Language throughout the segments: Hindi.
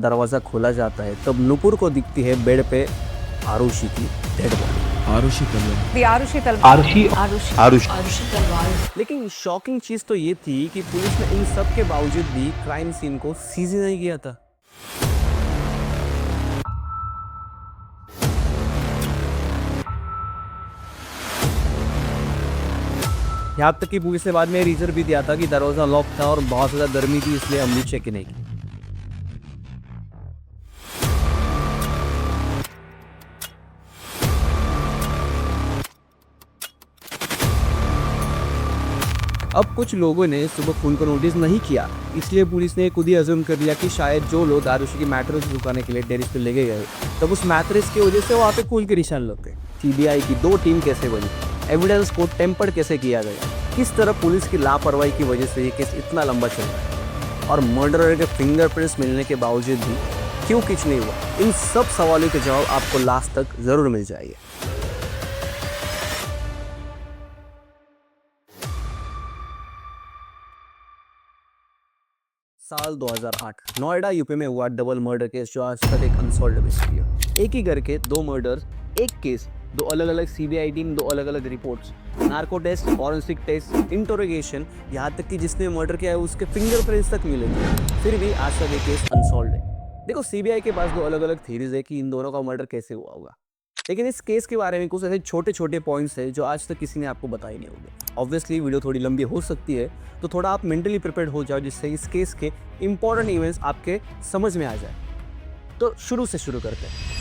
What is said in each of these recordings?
दरवाज़ा खोला जाता है तब नुपुर को दिखती है बेड पे आरुषि की डेड बॉडी। आरुषि तलवार। The आरुषि तलवार। आरुषि तलवार। लेकिन शॉकिंग चीज़ तो ये थी कि पुलिस ने इन सब के बावजूद भी क्राइम सीन को सीज नहीं किया था। यहाँ तक कि पुलिस ने बाद में रीजन भी दिया था कि दरवाजा लॉक था और बहुत ज़्यादा गर्मी थी, इसलिए हमने चेक नहीं की। अब कुछ लोगों ने सुबह खून को नोटिस नहीं किया, इसलिए पुलिस ने खुद ही अज्यूम कर लिया कि शायद जो लोग आरुषि की मैट्रेस दुकान के लिए टेरेस पे लेके गए तब उस मैट्रेस की वजह से वहाँ पे खून के निशान लग गए। सीबीआई की 2 टीम कैसे बनी, एविडेंस को टेम्पर्ड कैसे किया गया, किस तरह पुलिस की लापरवाही की वजह से ये केस इतना लंबा चल रहा है और मर्डरर के फिंगरप्रिंट्स मिलने के बावजूद भी क्यों कुछ नहीं हुआ, इन सब सवालों के जवाब आपको लास्ट तक जरूर मिल जाएंगे। साल 2008 नोएडा यूपी में हुआ डबल मर्डर केस जो आज तक एक अनसॉल्व्ड मिस्ट्री है। एक ही घर के 2 मर्डर्स, एक केस, 2 अलग अलग सीबीआई टीम, 2 अलग अलग reports, narco test, forensic test, interrogation, यहाँ तक कि जिसने मर्डर किया है उसके फिंगरप्रिंट्स तक मिले थे, फिर भी आज तक ये केस अनसॉल्व्ड है। देखो सीबीआई के पास 2 अलग अलग थ्योरीज है कि इन दोनों का मर्डर कैसे हुआ होगा, लेकिन इस केस के बारे में कुछ ऐसे छोटे छोटे पॉइंट्स है जो आज तक किसी ने आपको बताए नहीं होंगे। ऑब्वियसली वीडियो थोड़ी लंबी हो सकती है, तो थोड़ा आप मेंटली प्रिपेयर्ड हो जाओ जिससे इस केस के इंपॉर्टेंट इवेंट्स आपके समझ में आ जाए। तो शुरू से शुरू करते हैं।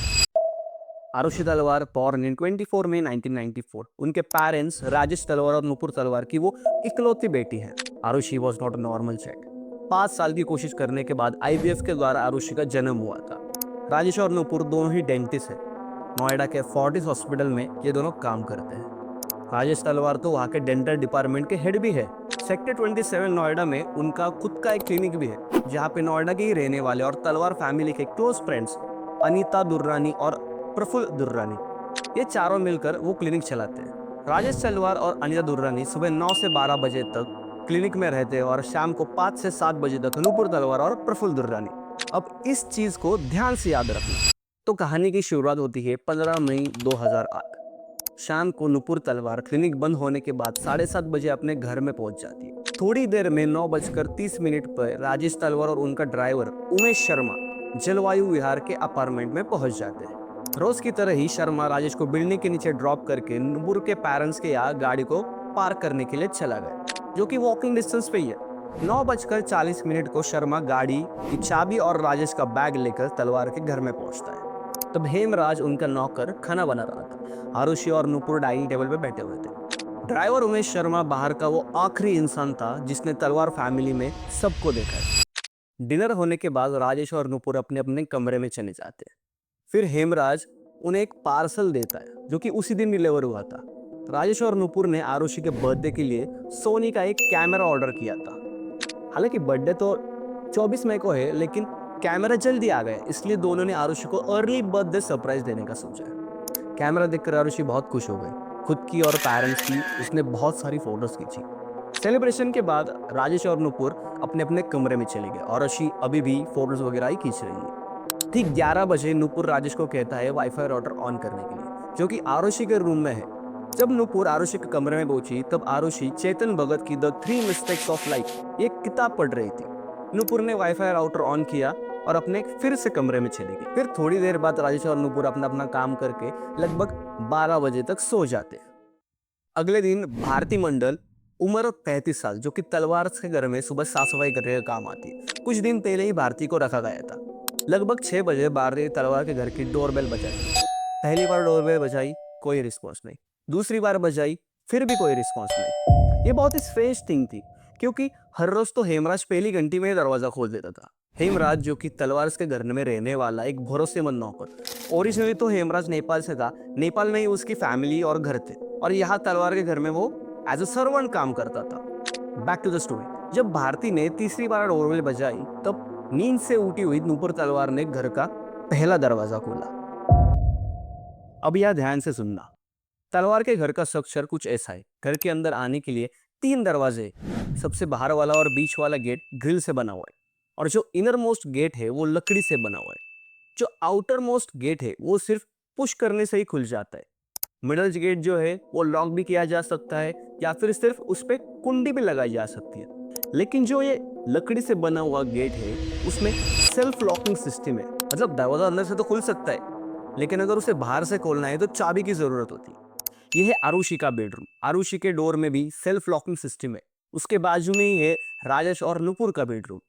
आरुषि तलवार बॉर्न इन 24 मई 1994। उनके पेरेंट्स राजेश तलवार और नुपुर तलवार की वो इकलौती बेटी है। Aarushi was not a normal child. 5 साल की कोशिश करने के बाद IVF के द्वारा आरुषि का जन्म हुआ था। राजेश और नुपुर दोनों ही डेंटिस्ट है। नोएडा के फोर्टिस हॉस्पिटल में ये दोनों काम करते हैं। राजेश तलवार तो वहाँ के डेंटल डिपार्टमेंट के हेड भी है। सेक्टर 27 नोएडा में उनका खुद का एक क्लिनिक भी है जहाँ पे नोएडा के ही रहने वाले और तलवार फैमिली के क्लोज फ्रेंड्स अनीता दुर्रानी और प्रफुल्ल दुर्रानी, ये चारों मिलकर वो क्लिनिक चलाते हैं। राजेश तलवार और अनीता दुर्रानी सुबह 9 से 12 बजे तक क्लिनिक में रहते हैं और शाम को 5 से 7 बजे तक नुपुर तलवार और प्रफुल्ल दुर्रानी। अब इस चीज को ध्यान से याद रखना। तो कहानी की शुरुआत होती है 15 मई 2008। शाम को नुपुर तलवार क्लिनिक बंद होने के बाद 7:30 बजे अपने घर में पहुंच जाती है। थोड़ी देर में 9:30 पर राजेश तलवार और उनका ड्राइवर उमेश शर्मा जलवायु विहार के अपार्टमेंट में पहुंच जाते हैं। रोज की तरह ही शर्मा राजेश को बिल्डिंग के नीचे ड्रॉप करके नुपुर के पेरेंट्स के यहाँ गाड़ी को पार्क करने के लिए चला गया, जो कि वॉकिंग डिस्टेंस पे ही है। 9:40 को शर्मा गाड़ी की चाबी और राजेश का बैग लेकर तलवार के घर में पहुंचता है। तब हेमराज उनका नौकर खाना बना रहा था। आरुषि और नुपुर डाइनिंग टेबल पे बैठे हुए थे। ड्राइवर उमेश शर्मा बाहर का वो आखिरी इंसान था जिसने तलवार फैमिली में सबको देखा है। डिनर होने के बाद राजेश और नुपुर अपने अपने कमरे में चले जाते हैं। फिर हेमराज उन्हें एक पार्सल देता है जो कि उसी दिन डिलीवर हुआ था। राजेश और नुपुर ने आरुषि के बर्थडे के लिए सोनी का एक कैमरा ऑर्डर किया था। हालांकि बर्थडे तो 24 मई को है, लेकिन कैमरा जल्दी आ गया, इसलिए दोनों ने आरुषि को अर्ली बर्थडे सरप्राइज देने का सोचा। कैमरा देखकर आरुषि बहुत खुश हो गई। खुद की और पेरेंट्स की उसने बहुत सारी फोटोज खींची। सेलिब्रेशन के बाद राजेश और नुपुर अपने अपने कमरे में चले गए और आरुषि अभी भी फोटोज वगैरह ही खींच रही है। ठीक 11 बजे नुपुर राजेश को कहता है वाईफाई राउटर ऑन करने के लिए, जो कि आरुषि के रूम में है। जब नुपुर आरुषि के कमरे में पहुंची तब आरुषि चेतन भगत की द 3 मिस्टेक्स ऑफ लाइफ ये किताब पढ़ रही थी। नुपुर ने वाईफाई राउटर ऑन किया और अपने फिर से कमरे में चली गई। फिर थोड़ी देर बाद राजेश और नुपुर अपना अपना काम करके लगभग 12 बजे तक सो जाते। अगले दिन भारती मंडल, उम्र 35 साल, जो कि तलवार के घर में सुबह साफ सफाई करने का काम आती है। कुछ दिन पहले ही भारती को रखा गया था। लगभग 6 बजे भारती तलवार के घर की डोरबेल बजाई। पहली बार डोरबेल बजाई, कोई रिस्पॉन्स नहीं। दूसरी बार बजाई, फिर भी कोई रिस्पॉन्स नहीं। ये बहुत ही स्ट्रेंज थिंग थी क्योंकि हर रोज तो हेमराज पहली घंटी में दरवाजा खोल देता था। हेमराज जो कि तलवार के घर में रहने वाला एक भरोसेमंद नौकर। ओरिजिनली तो हेमराज नेपाल से था। नेपाल में ही उसकी फैमिली और घर थे और यहाँ तलवार के घर में वो एज अ सर्वेंट काम करता था। Back to the story. जब भारती ने तीसरी बार डोरबेल बजाई तब नींद से उठी हुई नुपुर तलवार ने घर का पहला दरवाजा खोला। अब यह ध्यान से सुनना। तलवार के घर का स्ट्रक्चर कुछ ऐसा है। घर के अंदर आने के लिए 3 दरवाजे, सबसे बाहर वाला और बीच वाला गेट ग्रिल से बना हुआ है। और जो इनर मोस्ट गेट है वो लकड़ी से बना हुआ है। जो आउटर मोस्ट गेट है वो सिर्फ पुश करने से ही खुल जाता है। मिडल गेट जो है वो लॉक भी किया जा सकता है या फिर सिर्फ उस पर कुंडी भी लगाई जा सकती है। लेकिन जो ये लकड़ी से बना हुआ गेट है उसमें सेल्फ लॉकिंग सिस्टम है, मतलब दरवाजा अंदर से तो खुल सकता है लेकिन अगर उसे बाहर से खोलना है तो चाबी की जरूरत होती है। यह है आरुषि का बेडरूम। आरुषि के डोर में भी सेल्फ लॉकिंग सिस्टम है। उसके बाजू में ही है राजेश और नुपुर का बेडरूम।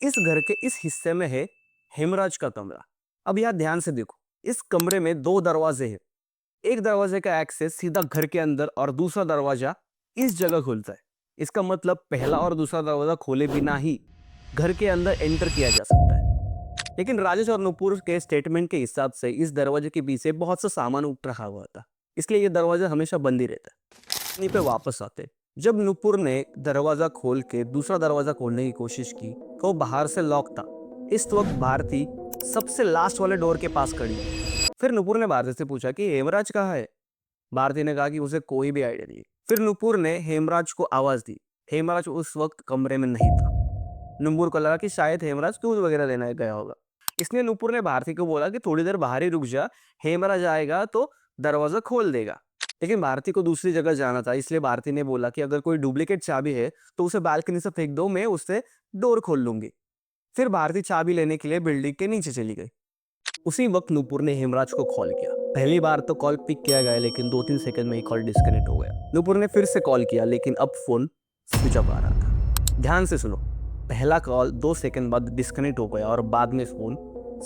इस घर के इस हिस्से में है हेमराज का कमरा। अब यहाँ ध्यान से देखो, इस कमरे में दो दरवाजे हैं। एक दरवाजे का एक्सेस सीधा घर के अंदर और दूसरा दरवाजा इस जगह खुलता है। इसका मतलब पहला और दूसरा दरवाजा खोले बिना ही घर के अंदर एंटर किया जा सकता है। लेकिन राजेश और नुपुर के स्टेटमेंट के हिसाब से इस दरवाजे के पीछे बहुत सा सामान उठ रखा हुआ था, इसलिए ये दरवाजा हमेशा बंद ही रहता है। यहीं पे वापस आते, जब नुपुर ने दरवाजा खोल के दूसरा दरवाजा खोलने की कोशिश की तो वो बाहर से लॉक था। इस वक्त भारती सबसे लास्ट वाले डोर के पास खड़ी है। फिर नुपुर ने भारती से पूछा कि हेमराज कहाँ है। भारती ने कहा कि उसे कोई भी आइडिया नहीं। फिर नुपुर ने हेमराज को आवाज दी। हेमराज उस वक्त कमरे में नहीं था। नुपुर को लगा कि शायद हेमराज दूध वगैरह लेने गया होगा, इसलिए नुपुर ने भारती को बोला कि थोड़ी देर बाहर ही रुक जा, हेमराज आएगा तो दरवाजा खोल देगा। लेकिन भारती को दूसरी जगह जाना था, इसलिए भारती ने बोला कि अगर कोई डुप्लीकेट चाबी है तो उसे बालकनी से फेंक दो, मैं उससे डोर खोल लूंगी। फिर भारती चाबी लेने के लिए बिल्डिंग के नीचे चली गई। उसी वक्त नुपुर ने हेमराज को कॉल किया। पहली बार तो कॉल पिक किया गया लेकिन 2-3 सेकंड में ही कॉल डिस्कनेक्ट हो गया। नुपुर ने फिर से कॉल किया लेकिन अब फोन स्विच ऑफ आ रहा था। ध्यान से सुनो, पहला कॉल 2 सेकंड बाद डिस्कनेक्ट हो गया और बाद में फोन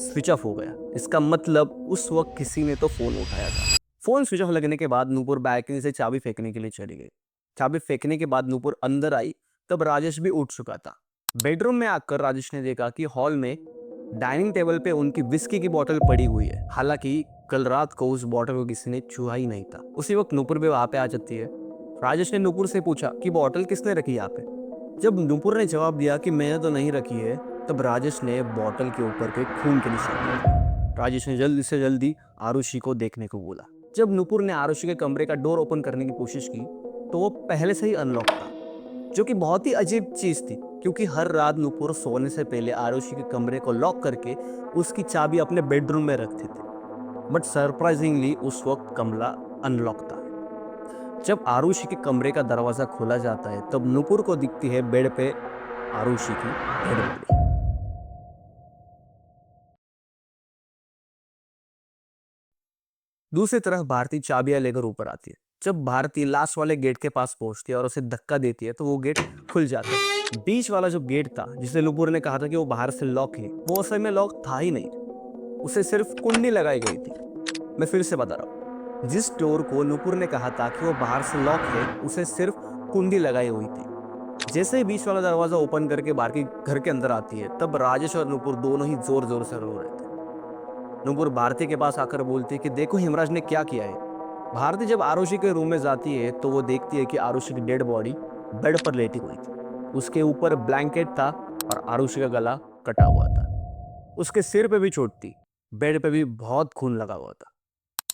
स्विच ऑफ हो गया। इसका मतलब उस वक्त किसी ने तो फोन उठाया था। फोन स्विच ऑफ लगने के बाद नुपुर बालकनी से चाबी फेंकने के लिए चली गई। चाबी फेंकने के बाद नुपुर अंदर आई, तब राजेश भी उठ चुका था। बेडरूम में आकर राजेश ने देखा कि हॉल में डाइनिंग टेबल पे उनकी विस्की की बोतल पड़ी हुई है। हालांकि कल रात को उस बोतल को किसी ने छुआ ही नहीं था। उसी वक्त नुपुर भी वहां पे आ जाती है। राजेश ने नुपुर से पूछा कि बोतल किसने रखी यहाँ पे। जब नुपुर ने जवाब दिया कि मैंने तो नहीं रखी है, तब राजेश ने बोतल के ऊपर के खून के निशान दिए। राजेश ने जल्दी से जल्दी आरुषि को देखने को बोला। जब नुपुर ने आरुषि के कमरे का डोर ओपन करने की कोशिश की तो वो पहले से ही अनलॉक था, जो कि बहुत ही अजीब चीज थी क्योंकि हर रात नुपुर सोने से पहले आरुषि के कमरे को लॉक करके उसकी चाबी अपने बेडरूम में रखते थे। बट सरप्राइजिंगली उस वक्त कमरा अनलॉक था। जब आरुषि के कमरे का दरवाजा खोला जाता है तब नुपुर को दिखती है बेड पे आरुषि की डेड बॉडी। दूसरी तरफ भारती चाबियां लेकर ऊपर आती है। जब भारती लास्ट वाले गेट के पास पहुंचती है और उसे धक्का देती है तो वो गेट खुल जाता है। बीच वाला जो गेट था जिसे नुपुर ने कहा था कि वो बाहर से लॉक है, वो असल में लॉक था ही नहीं, उसे सिर्फ कुंडी लगाई गई थी। मैं फिर से बता रहा हूँ, जिस डोर को नुपुर ने कहा था कि वो बाहर से लॉक है, उसे सिर्फ कुंडी लगाई हुई थी। जैसे ही बीच वाला दरवाजा ओपन करके भारती घर के अंदर आती है तब राजेश और नुपुर दोनों ही जोर जोर से रो रहे थे। नुपुर भारती के पास आकर बोलती है कि देखो हेमराज ने क्या किया है। भारती जब आरुषि के रूम में जाती है तो वो देखती है कि आरुषि की डेड बॉडी बेड पर लेटी हुई थी। उसके ऊपर ब्लैंकेट था और आरुषि का गला कटा हुआ था। उसके सिर पे भी चोट थी, बेड पे भी बहुत खून लगा हुआ था।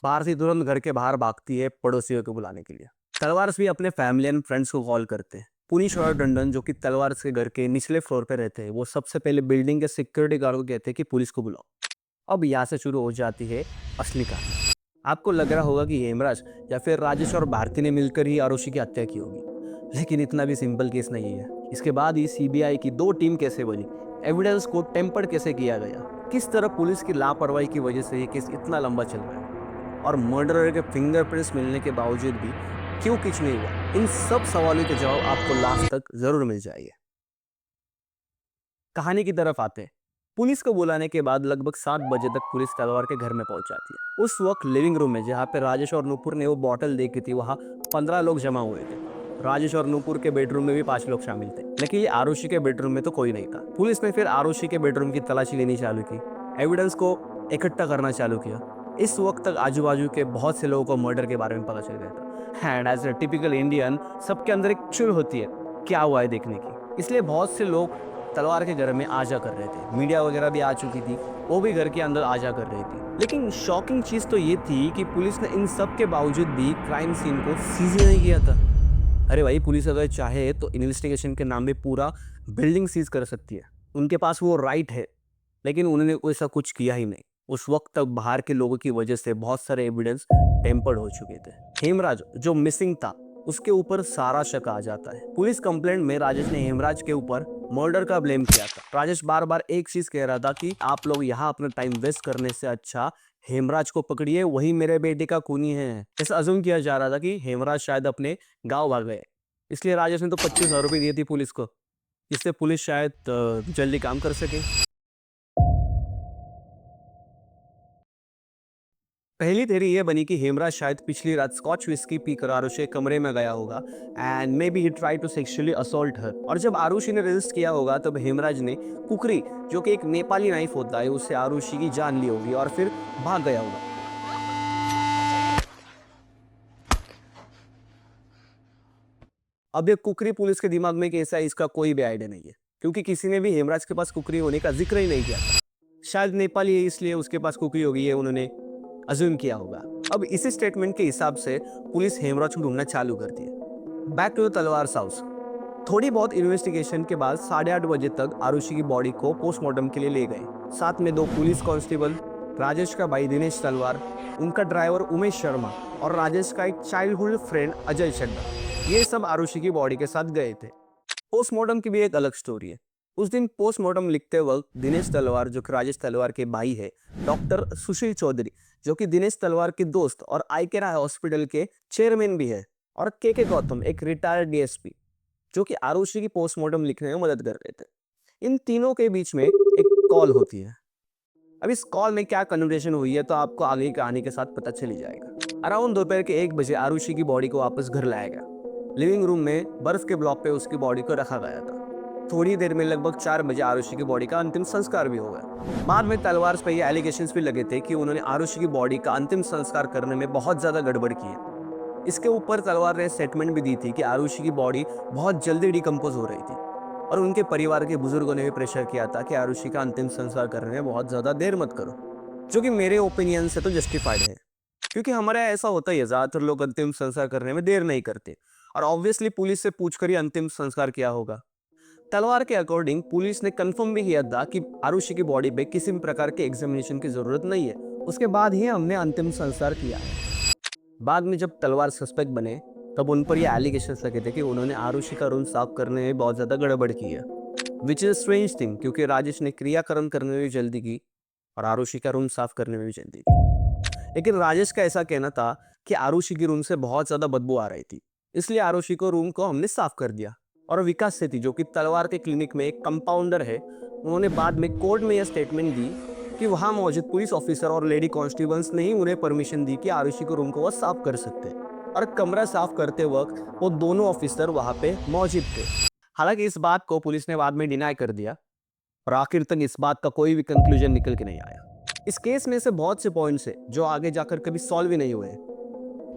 भारती तुरंत घर के बाहर भागती है पड़ोसियों को बुलाने के लिए। तलवारस भी अपने फैमिली एंड फ्रेंड्स को कॉल करते हैं। पुनीश और टंडन जो कि तलवारस के घर के निचले फ्लोर पे रहते हैं, वो सबसे पहले बिल्डिंग के सिक्योरिटी गार्ड को कहते हैं कि पुलिस को बुलाओ। अब यहाँ से शुरू हो जाती है असली कहानी। आपको लग रहा होगा कि हेमराज या फिर राजेश और भारती ने मिलकर ही आरुषि की हत्या की होगी, लेकिन इतना भी सिंपल केस नहीं है। इसके बाद ही सीबीआई की 2 टीम कैसे बनी, एविडेंस को टेम्पर्ड कैसे किया गया, किस तरह पुलिस की लापरवाही की वजह से ये केस इतना लंबा चल रहा है और मर्डरर के फिंगरप्रिंट्स मिलने के बावजूद भी क्यों कुछ नहीं हुआ, इन सब सवालों के जवाब आपको लास्ट तक जरूर मिल जाएंगे। कहानी की तरफ आते हैं। पुलिस को बुलाने के बाद लगभग 7 बजे तक पुलिस तलवार के घर में पहुंच जाती है। उस वक्त लिविंग रूम में जहां पे राजेश और नुपुर ने वो बॉटल देखी थी, वहां 15 लोग जमा हुए थे। राजेश और नुपुर के बेडरूम में भी 5 लोग शामिल थे, लेकिन ये आरुषि के बेडरूम में तो कोई नहीं था। पुलिस ने फिर आरुषि के बेडरूम की तलाशी लेनी चालू की, एविडेंस को इकट्ठा करना चालू किया। इस वक्त तक आजू बाजू के बहुत से लोगों को मर्डर के बारे में पता चल गया था। And as a typical Indian, सबके अंदर एक चुल होती है क्या हुआ है देखने की, इसलिए बहुत से लोग तलवार के घर में आ जा कर रहे थे। मीडिया वगैरह भी आ चुकी थी, वो भी घर के अंदर आ जा कर रही थी। लेकिन शॉकिंग चीज तो ये थी कि पुलिस ने इन सब के बावजूद भी क्राइम सीन को सीज नहीं किया था। अरे भाई, पुलिस अगर चाहे तो इन्वेस्टिगेशन के नाम पे पूरा बिल्डिंग सीज कर सकती है, उनके पास वो राइट है, लेकिन उन्होंने ऐसा कुछ किया ही नहीं। उस वक्त तक बाहर के लोगों की वजह से बहुत सारे एविडेंस टेम्पर्ड हो चुके थे। हेमराज जो मिसिंग था उसके ऊपर सारा शक आ जाता है। पुलिस कंप्लेंट में राजेश ने हेमराज के ऊपर मर्डर का ब्लेम किया था। राजेश बार बार एक चीज कह रहा था कि आप लोग यहाँ अपना टाइम वेस्ट करने से अच्छा हेमराज को पकड़िए, वही मेरे बेटे का खूनी है। ऐसा अज्यूम किया जा रहा था कि हेमराज शायद अपने गांव भाग गए, इसलिए राजेश ने तो 25,000 रुपये दिए थी पुलिस को, इससे पुलिस शायद जल्दी काम कर सके। पहली थ्योरी ये बनी कि हेमराज शायद पिछली रात स्कॉच विस्की पीकर आरुषि के कमरे में गया होगा and may be he try to sexually assault her. और जब आरुषि ने रेजिस्ट किया होगा तब हेमराज ने कुकरी, जो कि एक नेपाली नाइफ होता है, उससे आरुषि की जान ली होगी और फिर भाग गया होगा। अब ये कुकरी पुलिस के दिमाग में कैसा है इसका कोई भी आइडिया नहीं है, क्योंकि किसी ने भी हेमराज के पास कुकरी होने का जिक्र ही नहीं किया था। शायद नेपाली है इसलिए उसके पास कुकरी होगी, ये उन्होंने अज्यूम किया होगा। अब इसी स्टेटमेंट के हिसाब से पुलिस हेमराज को ढूंढना चालू करती है। बैक टू द तलवार हाउस। थोड़ी बहुत इन्वेस्टिगेशन के बाद 8:30 बजे तक आरुषि की बॉडी को पोस्टमार्टम के लिए ले गए, साथ में 2 पुलिस कांस्टेबल, राजेश का भाई दिनेश तलवार, उनका ड्राइवर उमेश शर्मा और राजेश का एक चाइल्डहुड फ्रेंड अजय चड्डा, ये सब आरुषि की बॉडी के साथ गए थे। पोस्टमार्टम की भी एक अलग स्टोरी है। उस दिन पोस्टमार्टम लिखते वक्त दिनेश तलवार, जो कि राजेश तलवार के भाई है, डॉक्टर सुशील चौधरी, जो कि दिनेश तलवार के दोस्त और आईकेरा हॉस्पिटल के चेयरमैन भी है, और के गौतम, एक रिटायर्ड डीएसपी, जो कि आरुषि की पोस्टमार्टम लिखने में मदद कर रहे थे। इन तीनों के बीच में एक कॉल होती है। अब इस कॉल में क्या कन्वर्सेशन हुई है तो आपको आगे की कहानी के साथ पता चली जाएगा। अराउंड दोपहर के 1 बजे आरुषि की बॉडी को वापस घर लाया गया। लिविंग रूम में बर्फ के ब्लॉक पे उसकी बॉडी को रखा गया था। थोड़ी देर में लगभग 4 बजे आरुषि की बॉडी का अंतिम संस्कार भी हो गया। बाद में तलवार पे ये एलिगेशंस भी लगे थे कि उन्होंने आरुषि की बॉडी का अंतिम संस्कार करने में बहुत ज्यादा गड़बड़ की है। इसके ऊपर तलवार ने स्टेटमेंट भी दी थी कि आरुषि की बॉडी बहुत जल्दी डिकम्पोज हो रही थी, और उनके परिवार के बुजुर्गों ने भी प्रेशर किया था कि आरुषि का अंतिम संस्कार करने में बहुत ज्यादा देर मत करो, जो कि मेरे ओपिनियन से तो जस्टिफाइड है, क्योंकि हमारे यहाँ ऐसा होता ही है, ज्यादातर लोग अंतिम संस्कार करने में देर नहीं करते, और ऑब्वियसली पुलिस से पूछकर ही अंतिम संस्कार किया होगा। तलवार के अकॉर्डिंग पुलिस ने कंफर्म भी किया था कि आरुषि की बॉडी पे किसी भी प्रकार के एग्जामिनेशन की जरूरत नहीं है, उसके बाद ही हमने अंतिम संस्कार किया है। बाद में जब तलवार सस्पेक्ट बने तब उन पर ये एलिगेशन लगे थे कि उन्होंने आरुषि का रूम साफ करने में बहुत ज्यादा गड़बड़ की है, विच इज स्ट्रेंज थिंग, क्योंकि राजेश ने क्रियाकर्म करने में भी जल्दी की और आरुषि का रूम साफ करने में भी जल्दी की। लेकिन राजेश का ऐसा कहना था कि आरुषि की रूम से बहुत ज्यादा बदबू आ रही थी, इसलिए आरुषि को रूम को हमने साफ कर दिया। और विकास सेठी, जो कि तलवार के क्लिनिक में एक कंपाउंडर है, उन्होंने बाद में कोर्ट में यह स्टेटमेंट दी कि वहां मौजूद पुलिस ऑफिसर और लेडी कांस्टेबल्स ने ही उन्हें परमिशन दी कि आरुषि को रूम को वह साफ कर सकते हैं, और कमरा साफ करते वक्त वो दोनों ऑफिसर वहां पे मौजूद थे। हालांकि इस बात को पुलिस ने बाद में डिनाई कर दिया और आखिर तक इस बात का कोई भी कंक्लूजन निकल के नहीं आया। इस केस में से बहुत से पॉइंट्स है जो आगे जाकर कभी सॉल्व ही नहीं हुए,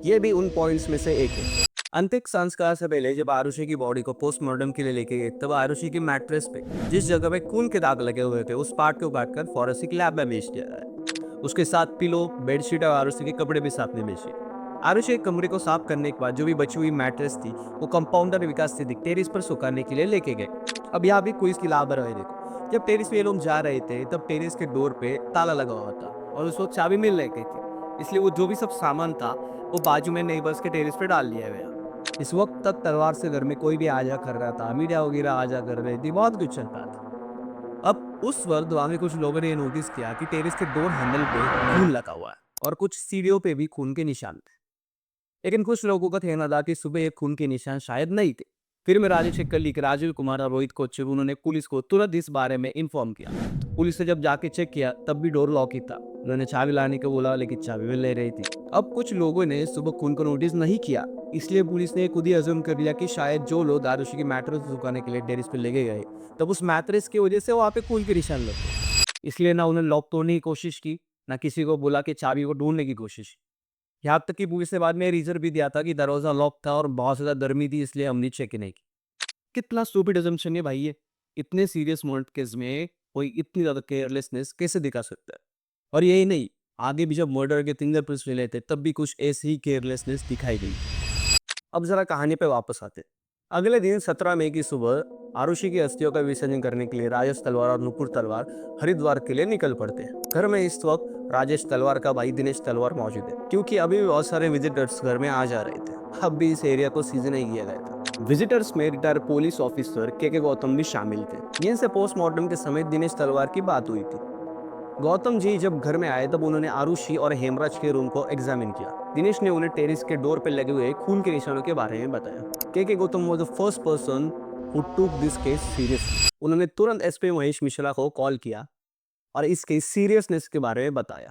ये भी उन पॉइंट्स में से एक है। अंतिम संस्कार से पहले जब आरुषि की बॉडी को पोस्टमार्टम के लिए लेके गए तब आरुषि की मैट्रेस पे जिस जगह पे खून के दाग लगे हुए थे उस पार्ट को काटकर फॉरेंसिक लैब में भेज दिया है। उसके साथ पिलो, बेडशीट और आरुषि के कपड़े भी साथ में भेजे। आरुषि के कमरे को साफ करने के बाद जो भी बची हुई मैट्रेस थी वो कंपाउंडर विकास से टेरिस पर सुखाने के लिए लेके गए। अब यहाँ भी पुलिस की लापरवाही देखो, जब टेरिस पे ये लोग जा रहे थे तब टेरिस के डोर पे ताला लगा हुआ था और उस वक्त चाबी मिल नहीं गई थी, इसलिए वो जो भी सब सामान था वो बाजू में नेबर्स के टेरिस पे डाल दिया गया। इस वक्त तक तलवार से घर में कोई भी आ जा कर रहा था, मीडिया वगैरह आ जा कर रही थी, बहुत कुछ चल रहा था। अब उस वक्त वहां में कुछ लोगों ने ये नोटिस किया कि टेरिस के डोर हैंडल पे खून लगा हुआ है और कुछ सीढ़ियों पे भी खून के निशान थे, लेकिन कुछ लोगों का कहना था कि सुबह ये खून के निशान शायद नहीं थे। फिर में राजेश के कलीग राजीव कुमार और रोहित कोच्चर, उन्होंने पुलिस को तुरंत इस बारे में इन्फॉर्म किया। पुलिस ने जब जाके चेक किया तब भी डोर लॉक ही था। उन्होंने चाबी लाने को बोला लेकिन चाबी मिल नहीं रही थी। अब कुछ लोगों ने सुबह खून को नोटिस नहीं किया, इसलिए पुलिस ने खुद ही अज्यूम कर लिया कि शायद जो लोग आरुषि की मैट्रेस सुखाने के लिए टेरिस पे लेके गए तब उस मैट्रेस की वजह से वहाँ पे खून के निशान लगे, इसलिए ना उन्होंने लॉक तोड़ने की कोशिश की ना किसी को बोला कि चाबी को ढूंढने की कोशिश की। यहाँ तक कि पुलिस ने बाद में रीजन भी दिया था कि दरवाजा लॉक था और बहुत ज्यादा गर्मी थी इसलिए हमने चेक ही नहीं की। कितना स्टूपिड अजम्पशन है भाई ये। इतने सीरियस मर्डर केस में कोई इतनी ज्यादा केयरलेसनेस कैसे दिखा सकता है? और यही नहीं, आगे भी जब मर्डर के फिंगरप्रिंट्स मिले थे तब भी कुछ ऐसी ही केयरलेसनेस दिखाई गई। अब जरा कहानी पे वापस आते। अगले दिन 17 मई की सुबह आरुषि की अस्थियों का विसर्जन करने के लिए राजेश तलवार और नुपुर तलवार हरिद्वार के लिए निकल पड़ते हैं। घर में इस वक्त राजेश तलवार का भाई दिनेश तलवार मौजूद है, क्योंकि अभी भी बहुत सारे विजिटर्स घर में आ जा रहे थे। अब भी इस एरिया को सीजन नहीं किया गया था। विजिटर्स में रिटायर्ड पुलिस ऑफिसर के गौतम भी शामिल थे, जिनसे पोस्टमार्टम के समय दिनेश तलवार की बात हुई थी। गौतम जी जब घर में आए तब उन्होंने आरुषि और हेमराज के रूम को एग्जामिन किया। दिनेश ने उन्हें टेरिस के डोर पर लगे हुए खून के निशानों के बारे में बताया। के Gautam was the first person who took this case seriously. उन्होंने तुरंत एसपी महेश मिश्रा को कॉल किया और इसके सीरियसनेस के बारे में बताया।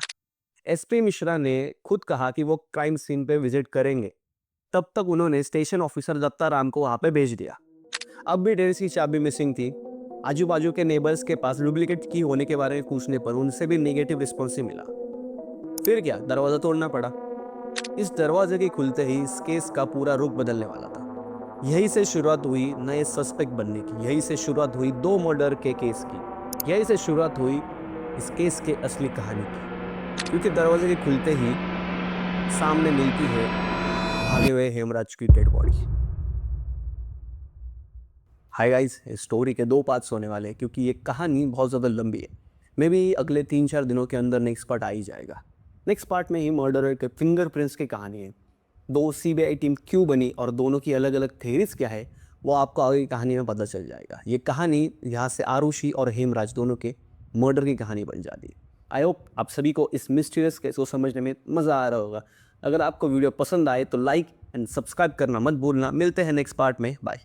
एसपी मिश्रा ने खुद कहा कि वो क्राइम सीन पे विजिट करेंगे। तब तक उन्होंने स्टेशन ऑफिसर दत्ता राम को वहां पे भेज दिया। अब भी टेरिस की चाबी मिसिंग थी। आजू बाजू के नेबर्स के पास डुप्लीकेट की होने के बारे में पूछने पर उनसे भी नेगेटिव रिस्पॉन्स ही मिला। फिर क्या, दरवाजा तोड़ना पड़ा। इस दरवाजे के खुलते ही इस केस का पूरा रुख बदलने वाला था। यही से शुरुआत हुई नए सस्पेक्ट बनने की, यही से शुरुआत हुई 2 मर्डर के केस की, यही से शुरुआत हुई इस केस के असली कहानी की। क्योंकि दरवाजे के खुलते ही सामने मिलती है भागे हुए हेमराज की डेड बॉडी। हाय गाइस, इस स्टोरी के 2 पार्ट्स होने वाले हैं, क्योंकि ये कहानी बहुत ज़्यादा लंबी है। मे बी अगले 3-4 दिनों के अंदर नेक्स्ट पार्ट आ ही जाएगा। नेक्स्ट पार्ट में ही मर्डरर के फिंगरप्रिंट्स की कहानी है, 2 सीबीआई टीम क्यों बनी और दोनों की अलग अलग थेरीज क्या है, वो आपको आगे की कहानी में पता चल जाएगा। ये कहानी यहाँ से आरुषि और हेमराज दोनों के मर्डर की कहानी बन जाती है। आई होप आप सभी को इस मिस्टीरियस केस को समझने में मज़ा आ रहा होगा। अगर आपको वीडियो पसंद आए तो लाइक एंड सब्सक्राइब करना मत भूलना। मिलते हैं नेक्स्ट पार्ट में, बाय।